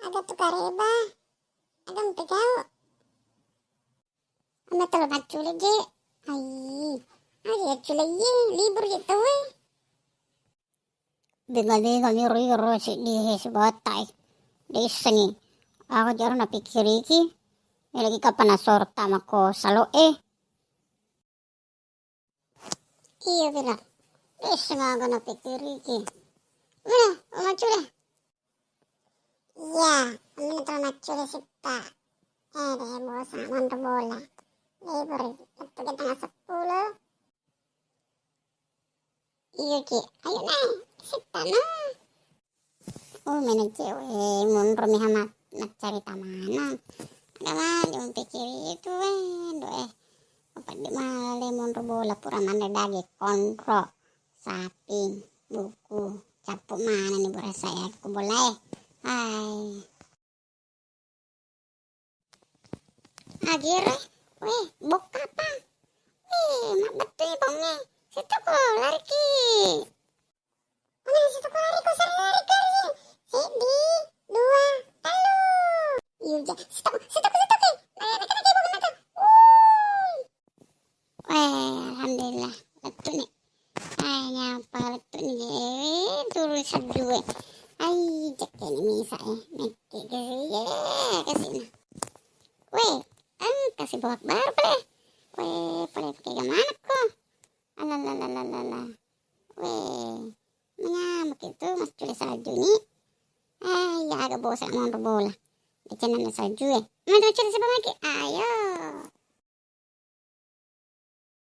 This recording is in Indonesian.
agak tukar reba, agak pegau. Ama telo macule je. Ay cule ye, libur gitu we. Dengar-dengar nyuruh si di sebatai. Desani. Ako jarang napikir iki. Lagi kapan nasor tama ko salo Iya bilang. Desanga ako napikir iki. Mana, macule. Iya, ama telo macule sita. Deh bosan nonton bola. Libur itu kita tanggal 10. Iya ki, ayo naik, sita na. Mana cewek mundur mihamat nak cari tamana. Ada mah jangan pikir itu doe. Apa di male mundur bola pura mana dage kontro. Saping, buku, capuk mana nih beras saya aku boleh. Hai. Akhirnya, bok apa? Mak betul bongnya. Situ ko lari ki. Mana situ ko lari ko sari lari kali. Sedi, 2, 3. Iya, situ ki. Nak bong nak. Alhamdulillah. Letu nih. Nyapa letu nih. Turun sajue. Cek ini misa Meti kesini. Kasih bawa baru boleh. Boleh pakai gimana kok? Alalalala. Menyamuk itu mas cule salju nih. Ya agak bosan mau bola. Di channel salju Mana cule sebab lagi? Ayo.